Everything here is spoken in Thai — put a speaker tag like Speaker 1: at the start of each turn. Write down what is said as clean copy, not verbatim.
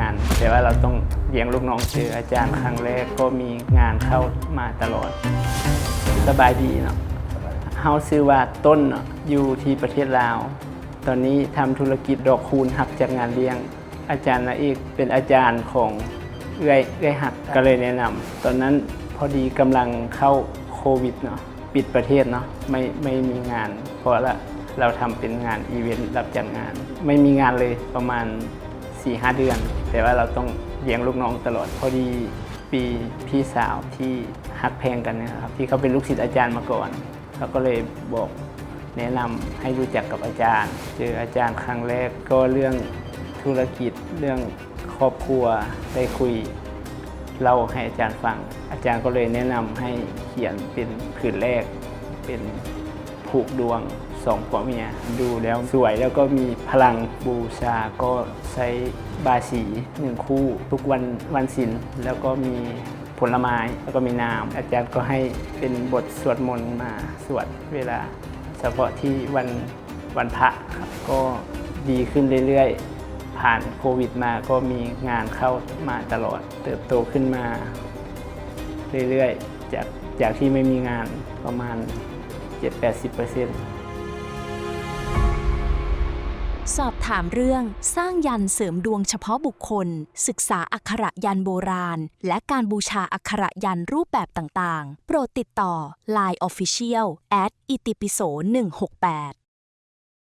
Speaker 1: านแต่ว่าเราต้องเลี้ยงลูกน้องเจออาจารย์ครั้งแรกก็มีงานเข้ามาตลอดสบายดีเนาะเฮาซื้อว่าต้นเนาะอยู่ที่ประเทศลาวตอนนี้ทำธุรกิจดอกคูณหักจากงานเลี้ยงอาจารย์นะเอกเป็นอาจารย์ของเอื้อยหักก็เลยแนะนำตอนนั้นพอดีกำลังเข้าโควิดเนาะปิดประเทศเนาะไม่มีงานเพราะเราทำเป็นงานอีเวนต์รับจัดงานไม่มีงานเลยประมาณ 4-5 เดือนแต่ว่าเราต้องเลี้ยงลูกน้องตลอดพอดีปีพี่สาวที่ฮักแพงกันนะครับที่เขาเป็นลูกศิษย์อาจารย์มาก่อนเขาก็เลยบอกแนะนำให้รู้จักกับอาจารย์เจออาจารย์ครั้งแรกก็เรื่องธุรกิจเรื่องครอบครัวได้คุยเล่าให้อาจารย์ฟังอาจารย์ก็เลยแนะนำให้เขียนเป็นผืนแรกเป็นผูกดวง2 ผัวเมียดูแล้วสวยแล้วก็มีพลังบูชาก็ใช้บาสี1 คู่ทุกวันศีลแล้วก็มีผลไม้แล้วก็มีน้ำอาจารย์ก็ให้เป็นบทสวดมนต์มาสวดเวลาเฉพาะที่วันพระครับก็ดีขึ้นเรื่อยๆผ่านโควิดมาก็มีงานเข้ามาตลอดเติบโตขึ้นมาเรื่อยๆจากที่ไม่มีงานประมาณ 70-80%
Speaker 2: สอบถามเรื่องสร้างยันต์เสริมดวงเฉพาะบุคคลศึกษาอักขระยันต์โบราณและการบูชาอักขระยันต์รูปแบบต่างๆโปรดติดต่อ LINE Official @itipiso168